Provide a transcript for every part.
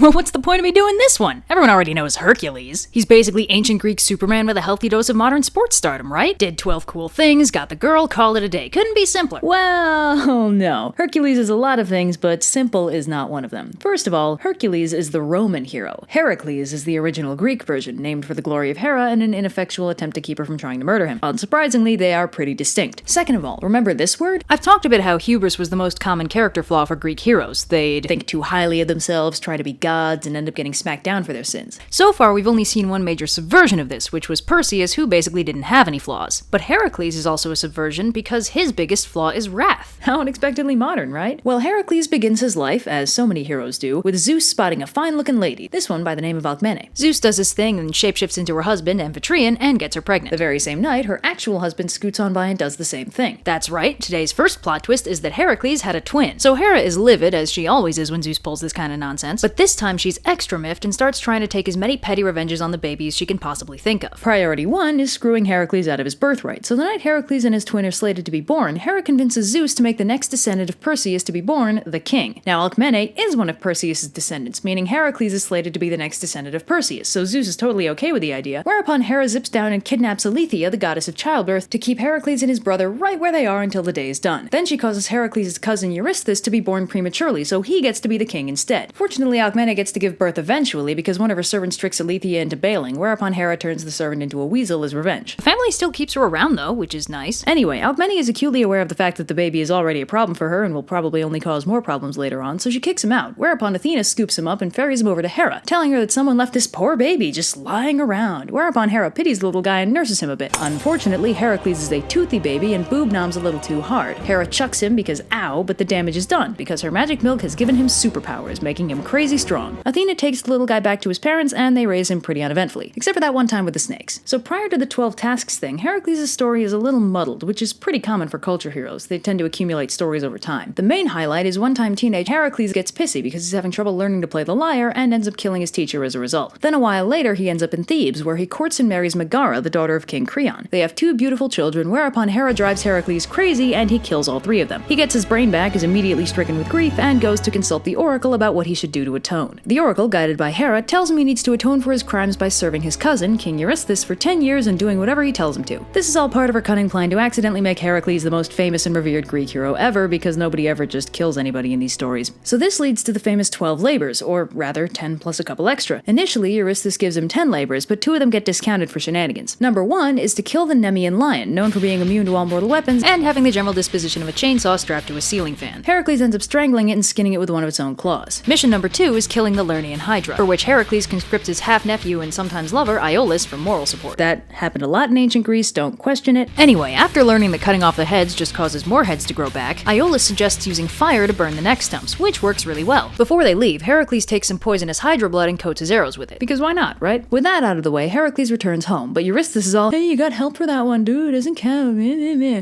Well, what's the point of me doing this one? Everyone already knows Hercules. He's basically ancient Greek Superman with a healthy dose of modern sports stardom, right? Did 12 cool things, got the girl, called it a day. Couldn't be simpler. Well, no. Hercules is a lot of things, but simple is not one of them. First of all, Hercules is the Roman hero. Heracles is the original Greek version, named for the glory of Hera and an ineffectual attempt to keep her from trying to murder him. Unsurprisingly, they are pretty distinct. Second of all, remember this word? I've talked about how hubris was the most common character flaw for Greek heroes. They'd Think too highly of themselves, try to be gods, and end up getting smacked down for their sins. So far, we've only seen one major subversion of this, which was Perseus, who basically didn't have any flaws. But Heracles is also a subversion because his biggest flaw is wrath. How unexpectedly modern, right? Well, Heracles begins his life, as so many heroes do, with Zeus spotting a fine-looking lady, this one by the name of Alcmene. Zeus does his thing and shapeshifts into her husband, Amphitryon, and gets her pregnant. The very same night, her actual husband scoots on by and does the same thing. That's right, today's first plot twist is that Heracles had a twin. So Hera is livid, as she always is when Zeus pulls this kind of nonsense, but this time she's extra miffed and starts trying to take as many petty revenges on the babies she can possibly think of. Priority 1 is screwing Heracles out of his birthright. So the night Heracles and his twin are slated to be born, Hera convinces Zeus to make the next descendant of Perseus to be born the king. Now Alcmene is one of Perseus' descendants, meaning Heracles is slated to be the next descendant of Perseus, so Zeus is totally okay with the idea, whereupon Hera zips down and kidnaps Aletheia, the goddess of childbirth, to keep Heracles and his brother right where they are until the day is done. Then she causes Heracles' cousin Eurystheus to be born prematurely, so he gets to be the king instead. Fortunately, Alcmene gets to give birth eventually because one of her servants tricks Aletheia into bailing, whereupon Hera turns the servant into a weasel as revenge. The family still keeps her around though, which is nice. Anyway, Alcmene is acutely aware of the fact that the baby is already a problem for her and will probably only cause more problems later on, so she kicks him out, whereupon Athena scoops him up and ferries him over to Hera, telling her that someone left this poor baby just lying around, whereupon Hera pities the little guy and nurses him a bit. Unfortunately, Heracles is a toothy baby and boob noms a little too hard. Hera chucks him because ow, but the damage is done, because her magic milk has given him superpowers, making him crazy strong. Athena takes the little guy back to his parents and they raise him pretty uneventfully, except for that one time with the snakes. So prior to the 12 tasks thing, Heracles' story is a little muddled, which is pretty common for culture heroes. They tend to accumulate stories over time. The main highlight is one time teenage Heracles gets pissy because he's having trouble learning to play the lyre and ends up killing his teacher as a result. Then a while later, he ends up in Thebes, where he courts and marries Megara, the daughter of King Creon. They have 2 beautiful children, whereupon Hera drives Heracles crazy and he kills all 3 of them. He gets his brain back, is immediately stricken with grief, and goes to consult the oracle about what he should do to atone. The oracle, guided by Hera, tells him he needs to atone for his crimes by serving his cousin, King Eurystheus, for 10 years and doing whatever he tells him to. This is all part of her cunning plan to accidentally make Heracles the most famous and revered Greek hero ever, because nobody ever just kills anybody in these stories. So this leads to the famous 12 labors, or rather 10 plus a couple extra. Initially, Eurystheus gives him 10 labors, but 2 of them get discounted for shenanigans. Number 1 is to kill the Nemean lion, known for being immune to all mortal weapons And having the general disposition of a chainsaw strapped to a ceiling fan. Heracles ends up strangling it and skinning it with one of its own claws. Mission number 2 is killing the Lernaean Hydra, for which Heracles conscripts his half-nephew and sometimes lover, Iolaus, for moral support. That happened a lot in ancient Greece, don't question it. Anyway, after learning that cutting off the heads just causes more heads to grow back, Iolaus suggests using fire to burn the neck stumps, which works really well. Before they leave, Heracles takes some poisonous Hydra blood and coats his arrows with it. Because why not, right? With that out of the way, Heracles returns home, but Eurystheus is all, hey, you got help for that one, dude, doesn't count,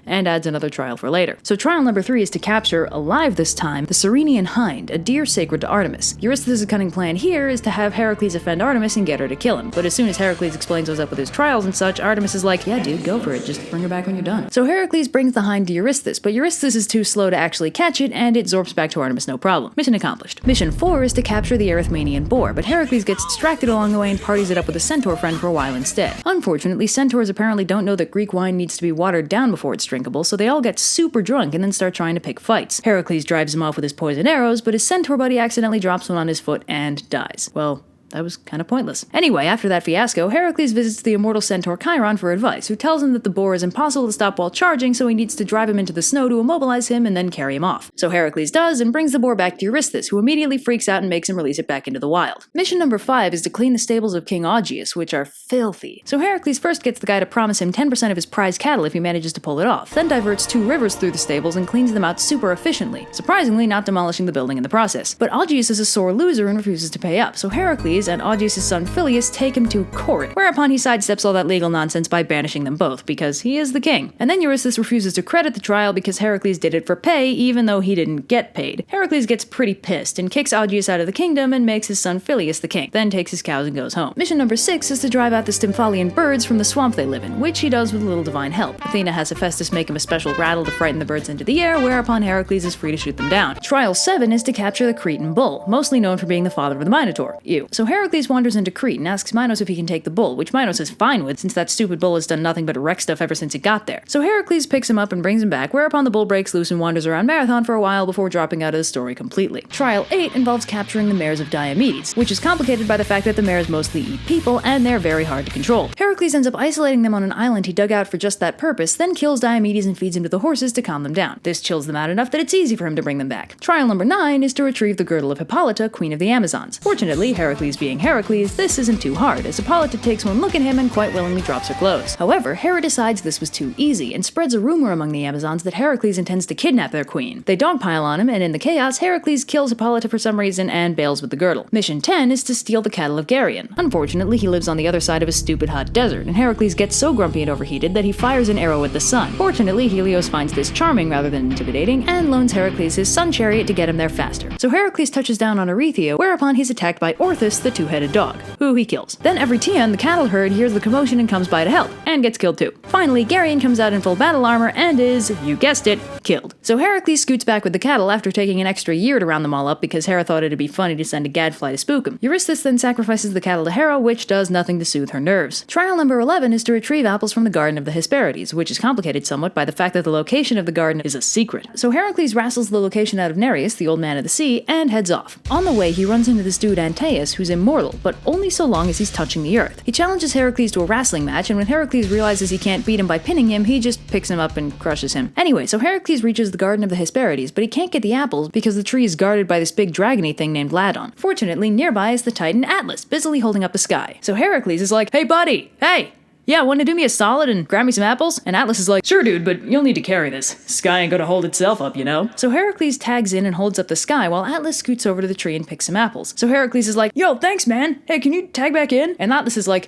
and adds another trial for later. So trial number 3 is to capture, alive this time, the Ceryneian hind, a deer sacred to Artemis. Eurystheus' cunning plan here is to have Heracles offend Artemis and get her to kill him, but as soon as Heracles explains what's up with his trials and such, Artemis is like, yeah dude, go for it, just bring her back when you're done. So Heracles brings the hind to Eurystheus, but Eurystheus is too slow to actually catch it, and it zorps back to Artemis no problem. Mission accomplished. Mission 4 is to capture the Erythmanian boar, but Heracles gets distracted along the way and parties it up with a centaur friend for a while instead. Unfortunately, centaurs apparently don't know that Greek wine needs to be watered down before it's drinkable, so they all get super drunk and then start trying to pick fights. Heracles drives him off with his poison arrows, but his centaur buddy accidentally drops one on his foot and dies. Well, that was kind of pointless. Anyway, after that fiasco, Heracles visits the immortal centaur Chiron for advice, who tells him that the boar is impossible to stop while charging, so he needs to drive him into the snow to immobilize him and then carry him off. So Heracles does, and brings the boar back to Eurystheus, who immediately freaks out and makes him release it back into the wild. Mission number 5 is to clean the stables of King Augeas, which are filthy. So Heracles first gets the guy to promise him 10% of his prize cattle if he manages to pull it off, then diverts 2 rivers through the stables and cleans them out super efficiently, surprisingly not demolishing the building in the process. But Augeas is a sore loser and refuses to pay up, so Heracles, Heracles and Augeas' son Phyleus take him to court, whereupon he sidesteps all that legal nonsense by banishing them both, because he is the king. And then Eurystheus refuses to credit the trial because Heracles did it for pay, even though he didn't get paid. Heracles gets pretty pissed and kicks Augeas out of the kingdom and makes his son Phyleus the king, then takes his cows and goes home. Mission number 6 is to drive out the Stymphalian birds from the swamp they live in, which he does with a little divine help. Athena has Hephaestus make him a special rattle to frighten the birds into the air, whereupon Heracles is free to shoot them down. Trial 7 is to capture the Cretan bull, mostly known for being the father of the Minotaur. Ew. So Heracles wanders into Crete and asks Minos if he can take the bull, which Minos is fine with since that stupid bull has done nothing but wreck stuff ever since it got there. So Heracles picks him up and brings him back, whereupon the bull breaks loose and wanders around Marathon for a while before dropping out of the story completely. Trial 8 involves capturing the mares of Diomedes, which is complicated by the fact that the mares mostly eat people and they're very hard to control. Heracles ends up isolating them on an island he dug out for just that purpose, then kills Diomedes and feeds him to the horses to calm them down. This chills them out enough that it's easy for him to bring them back. Trial number 9 is to retrieve the girdle of Hippolyta, queen of the Amazons. Fortunately, Heracles being Heracles, this isn't too hard, as Hippolyta takes one look at him and quite willingly drops her clothes. However, Hera decides this was too easy and spreads a rumor among the Amazons that Heracles intends to kidnap their queen. They dogpile on him, and in the chaos, Heracles kills Hippolyta for some reason and bails with the girdle. Mission 10 is to steal the cattle of Geryon. Unfortunately, he lives on the other side of a stupid hot desert, and Heracles gets so grumpy and overheated that he fires an arrow at the sun. Fortunately, Helios finds this charming rather than intimidating, and loans Heracles his sun chariot to get him there faster. So Heracles touches down on Erythia, whereupon he's attacked by Orthus, the two-headed dog, who he kills. Then Evretion, the cattle herd, hears the commotion and comes by to help, and gets killed too. Finally, Geryon comes out in full battle armor and is, you guessed it, killed. So Heracles scoots back with the cattle after taking an extra year to round them all up because Hera thought it'd be funny to send a gadfly to spook him. Eurystheus then sacrifices the cattle to Hera, which does nothing to soothe her nerves. Trial number 11 is to retrieve apples from the Garden of the Hesperides, which is complicated somewhat by the fact that the location of the garden is a secret. So Heracles wrestles the location out of Nereus, the old man of the sea, and heads off. On the way, he runs into this dude Antaeus, who's immortal, but only so long as he's touching the earth. He challenges Heracles to a wrestling match, and when Heracles realizes he can't beat him by pinning him, he just picks him up and crushes him. Anyway, so Heracles reaches the Garden of the Hesperides, but he can't get the apples because the tree is guarded by this big dragony thing named Ladon. Fortunately, nearby is the Titan Atlas, busily holding up the sky. So Heracles is like, hey buddy, hey! Yeah, wanna do me a solid and grab me some apples? And Atlas is like, sure dude, but you'll need to carry this. Sky ain't gonna hold itself up, you know? So Heracles tags in and holds up the sky while Atlas scoots over to the tree and picks some apples. So Heracles is like, yo, thanks man. Hey, can you tag back in? And Atlas is like,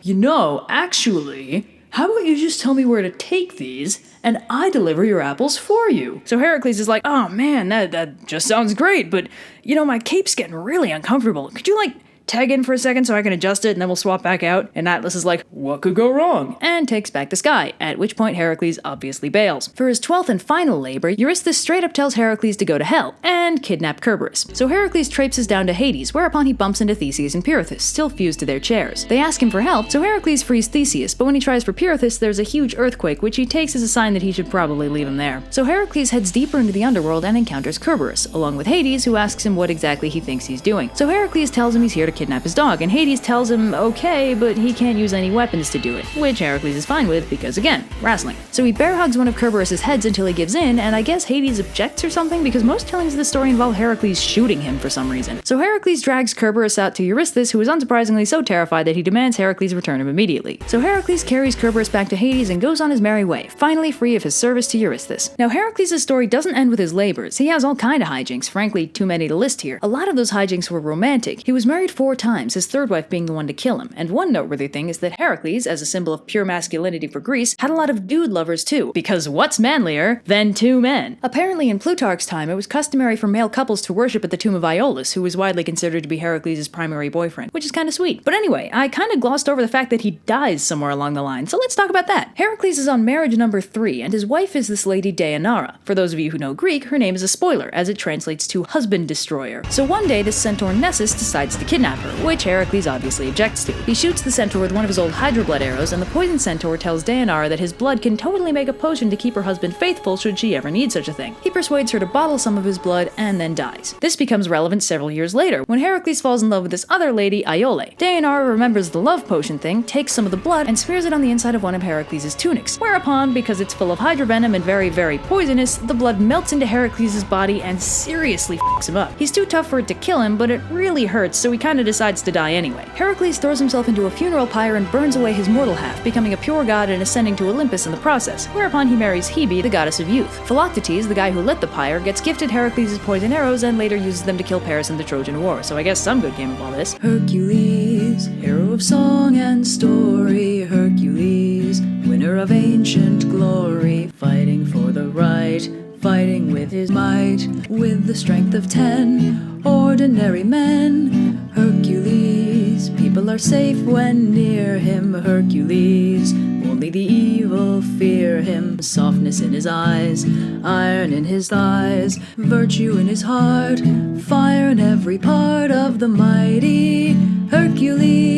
actually, how about you just tell me where to take these and I deliver your apples for you? So Heracles is like, oh man, that just sounds great, but my cape's getting really uncomfortable. Could you tag in for a second so I can adjust it and then we'll swap back out? And Atlas is like, what could go wrong? And takes back the sky, at which point Heracles obviously bails. For his 12th and final labor, Eurystheus straight up tells Heracles to go to hell and kidnap Kerberos. So Heracles traipses down to Hades, whereupon he bumps into Theseus and Pirithous, still fused to their chairs. They ask him for help, so Heracles frees Theseus, but when he tries for Pirithous, there's a huge earthquake, which he takes as a sign that he should probably leave him there. So Heracles heads deeper into the underworld and encounters Kerberos, along with Hades, who asks him what exactly he thinks he's doing. So Heracles tells him he's here to kidnap his dog, and Hades tells him okay, but he can't use any weapons to do it, which Heracles is fine with because, again, wrestling. So he bear hugs one of Kerberos' heads until he gives in, and I guess Hades objects or something because most tellings of the story involve Heracles shooting him for some reason. So Heracles drags Kerberos out to Eurystheus, who is unsurprisingly so terrified that he demands Heracles return him immediately. So Heracles carries Kerberos back to Hades and goes on his merry way, finally free of his service to Eurystheus. Now Heracles' story doesn't end with his labors. He has all kind of hijinks, frankly too many to list here. A lot of those hijinks were romantic. He was married 4 times, his third wife being the one to kill him, and one noteworthy thing is that Heracles, as a symbol of pure masculinity for Greece, had a lot of dude lovers too, because what's manlier than 2 men? Apparently in Plutarch's time, it was customary for male couples to worship at the tomb of Iolaus, who was widely considered to be Heracles' primary boyfriend, which is kinda sweet. But anyway, I kinda glossed over the fact that he dies somewhere along the line, so let's talk about that. Heracles is on marriage number 3, and his wife is this lady Deianira. For those of you who know Greek, her name is a spoiler, as it translates to husband destroyer. So one day, this centaur Nessus decides to kidnap her, which Heracles obviously objects to. He shoots the centaur with one of his old Hydra blood arrows, and the poison centaur tells Deianira that his blood can totally make a potion to keep her husband faithful should she ever need such a thing. He persuades her to bottle some of his blood and then dies. This becomes relevant several years later, when Heracles falls in love with this other lady, Iole. Deianira remembers the love potion thing, takes some of the blood, and smears it on the inside of one of Heracles' tunics, whereupon, because it's full of Hydra venom and very, very poisonous, the blood melts into Heracles' body and seriously f***s him up. He's too tough for it to kill him, but it really hurts, so he kinda decides to die anyway. Heracles throws himself into a funeral pyre and burns away his mortal half, becoming a pure god and ascending to Olympus in the process, whereupon he marries Hebe, the goddess of youth. Philoctetes, the guy who lit the pyre, gets gifted Heracles' poison arrows and later uses them to kill Paris in the Trojan War, so I guess some good came of all this. Hercules, hero of song and story, Hercules, winner of ancient glory, fighting for the right, fighting with his might, with the strength of 10 ordinary men. Hercules, people are safe when near him. Hercules, only the evil fear him. Softness in his eyes, iron in his thighs, virtue in his heart, fire in every part of the mighty Hercules.